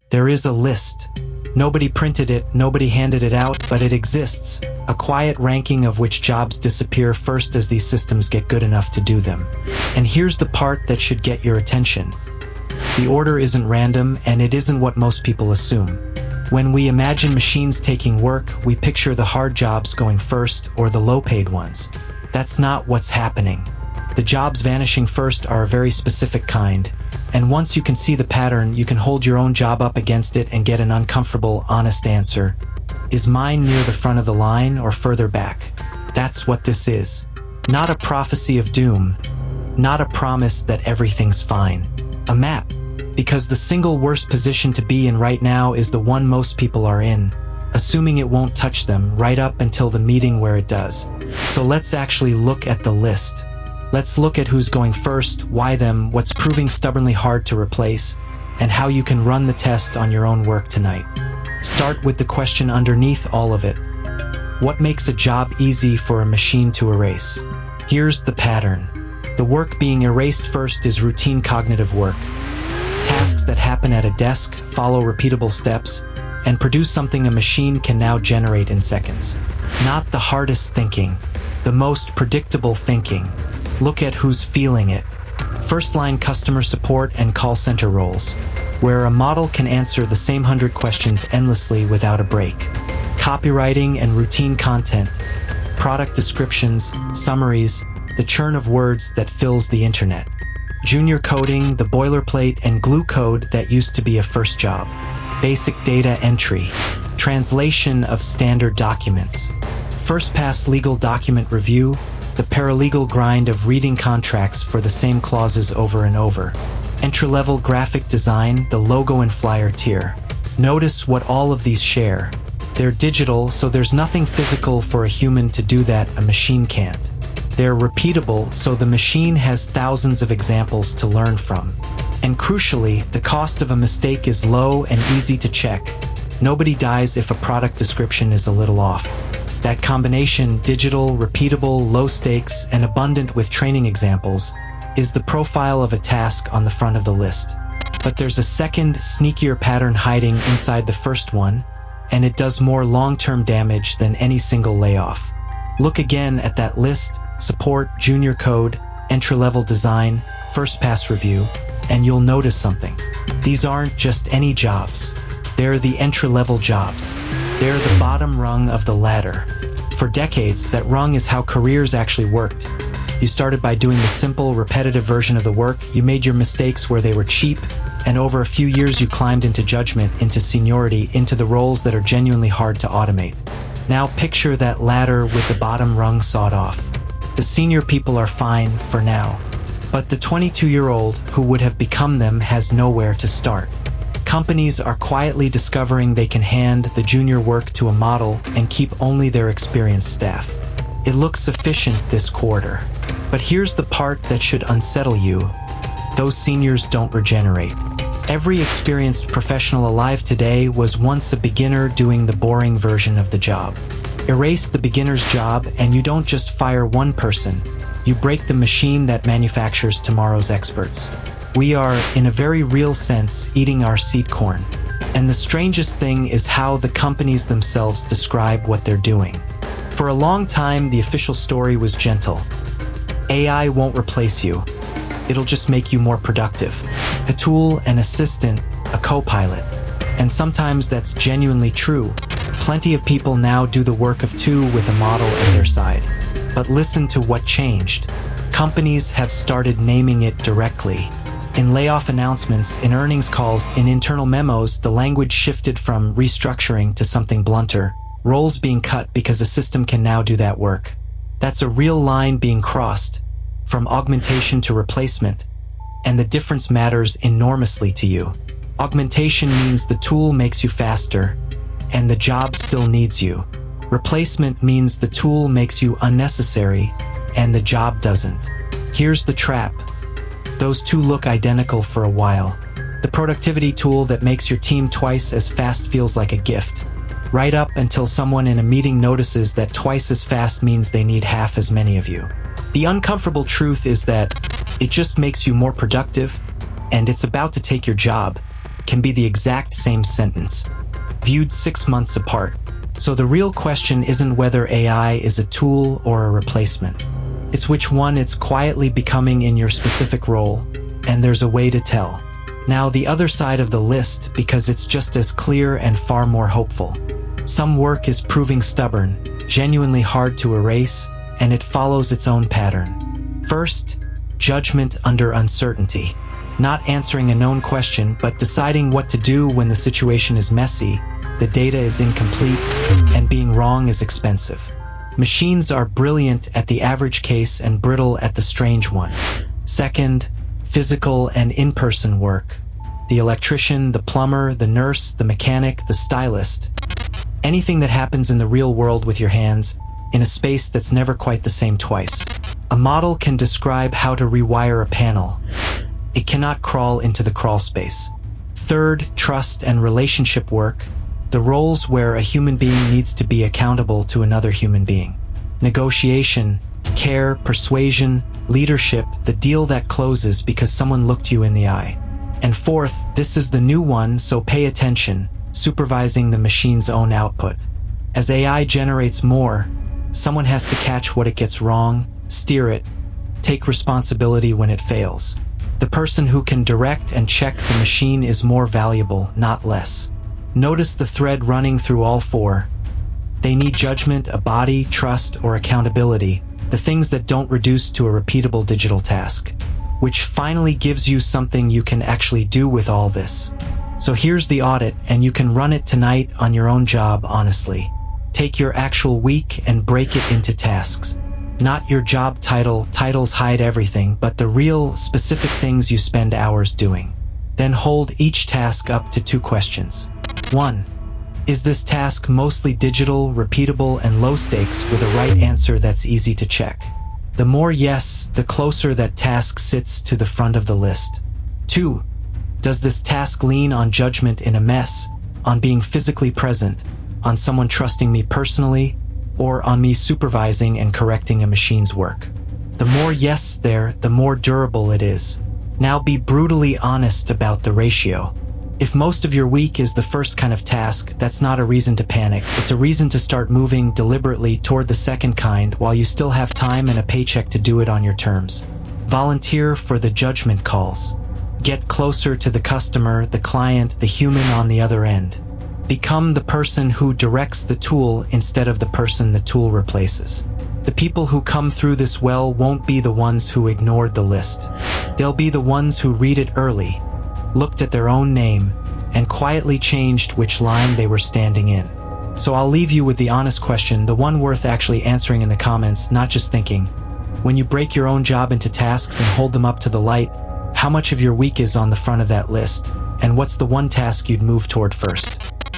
There is a list. Nobody printed it, nobody handed it out, but it exists. A quiet ranking of which jobs disappear first as these systems get good enough to do them. And here's the part that should get your attention. The order isn't random, and it isn't what most people assume. When we imagine machines taking work, we picture the hard jobs going first or the low-paid ones. That's not what's happening. The jobs vanishing first are a very specific kind, and once you can see the pattern, you can hold your own job up against it and get an uncomfortable, honest answer. Is mine near the front of the line or further back? That's what this is. Not a prophecy of doom. Not a promise that everything's fine. A map. Because the single worst position to be in right now is the one most people are in, assuming it won't touch them right up until the meeting where it does. So let's actually look at the list. Let's look at who's going first, why them, what's proving stubbornly hard to replace, and how you can run the test on your own work tonight. Start with the question underneath all of it. What makes a job easy for a machine to erase? Here's the pattern. The work being erased first is routine cognitive work. Tasks that happen at a desk, follow repeatable steps, and produce something a machine can now generate in seconds. Not the hardest thinking, the most predictable thinking. Look at who's feeling it. First-line customer support and call center roles, where a model can answer the same 100 questions endlessly without a break. Copywriting and routine content, product descriptions, summaries, the churn of words that fills the internet. Junior coding, the boilerplate and glue code that used to be a first job. Basic data entry, translation of standard documents. First-pass legal document review, the paralegal grind of reading contracts for the same clauses over and over. Entry-level graphic design, the logo and flyer tier. Notice what all of these share. They're digital, so there's nothing physical for a human to do that a machine can't. They're repeatable, so the machine has thousands of examples to learn from. And crucially, the cost of a mistake is low and easy to check. Nobody dies if a product description is a little off. That combination, digital, repeatable, low stakes, and abundant with training examples, is the profile of a task on the front of the list. But there's a second, sneakier pattern hiding inside the first one, and it does more long-term damage than any single layoff. Look again at that list: support, junior code, entry-level design, first-pass review, and you'll notice something. These aren't just any jobs. They're the entry-level jobs. They're the bottom rung of the ladder. For decades, that rung is how careers actually worked. You started by doing the simple, repetitive version of the work, you made your mistakes where they were cheap, and over a few years you climbed into judgment, into seniority, into the roles that are genuinely hard to automate. Now picture that ladder with the bottom rung sawed off. The senior people are fine for now, but the 22-year-old who would have become them has nowhere to start. Companies are quietly discovering they can hand the junior work to a model and keep only their experienced staff. It looks efficient this quarter. But here's the part that should unsettle you. Those seniors don't regenerate. Every experienced professional alive today was once a beginner doing the boring version of the job. Erase the beginner's job and you don't just fire one person. You break the machine that manufactures tomorrow's experts. We are, in a very real sense, eating our seed corn. And the strangest thing is how the companies themselves describe what they're doing. For a long time, the official story was gentle. AI won't replace you. It'll just make you more productive. A tool, an assistant, a co-pilot. And sometimes that's genuinely true. Plenty of people now do the work of two with a model at their side. But listen to what changed. Companies have started naming it directly. In layoff announcements, in earnings calls, in internal memos, the language shifted from restructuring to something blunter. Roles being cut because a system can now do that work. That's a real line being crossed, from augmentation to replacement. And the difference matters enormously to you. Augmentation means the tool makes you faster, and the job still needs you. Replacement means the tool makes you unnecessary, and the job doesn't. Here's the trap. Those two look identical for a while. The productivity tool that makes your team twice as fast feels like a gift. Right up until someone in a meeting notices that twice as fast means they need half as many of you. The uncomfortable truth is that it just makes you more productive, and it's about to take your job. can be the exact same sentence, viewed 6 months apart. So the real question isn't whether AI is a tool or a replacement. It's which one it's quietly becoming in your specific role, and there's a way to tell. Now the other side of the list, because it's just as clear and far more hopeful. Some work is proving stubborn, genuinely hard to erase, and it follows its own pattern. First, judgment under uncertainty. Not answering a known question, but deciding what to do when the situation is messy, the data is incomplete, and being wrong is expensive. Machines are brilliant at the average case and brittle at the strange one. Second, physical and in-person work. The electrician, the plumber, the nurse, the mechanic, the stylist. Anything that happens in the real world with your hands, in a space that's never quite the same twice. A model can describe how to rewire a panel. It cannot crawl into the crawl space. Third, trust and relationship work. The roles where a human being needs to be accountable to another human being. Negotiation, care, persuasion, leadership, the deal that closes because someone looked you in the eye. And fourth, this is the new one, so pay attention, supervising the machine's own output. As AI generates more, someone has to catch what it gets wrong, steer it, take responsibility when it fails. The person who can direct and check the machine is more valuable, not less. Notice the thread running through all four. They need judgment, a body, trust, or accountability, the things that don't reduce to a repeatable digital task. Which finally gives you something you can actually do with all this. So here's the audit, and you can run it tonight on your own job, honestly. Take your actual week and break it into tasks. Not your job title, titles hide everything, but the real, specific things you spend hours doing. Then hold each task up to 2 questions. 1. Is this task mostly digital, repeatable, and low stakes with a right answer that's easy to check? The more yes, the closer that task sits to the front of the list. 2. Does this task lean on judgment in a mess, on being physically present, on someone trusting me personally, or on me supervising and correcting a machine's work? The more yes there, the more durable it is. Now be brutally honest about the ratio. If most of your week is the first kind of task, that's not a reason to panic. It's a reason to start moving deliberately toward the second kind while you still have time and a paycheck to do it on your terms. Volunteer for the judgment calls. Get closer to the customer, the client, the human on the other end. Become the person who directs the tool instead of the person the tool replaces. The people who come through this well won't be the ones who ignored the list. They'll be the ones who read it early, looked at their own name, and quietly changed which line they were standing in. So I'll leave you with the honest question, the one worth actually answering in the comments, not just thinking. When you break your own job into tasks and hold them up to the light, how much of your week is on the front of that list? And what's the one task you'd move toward first?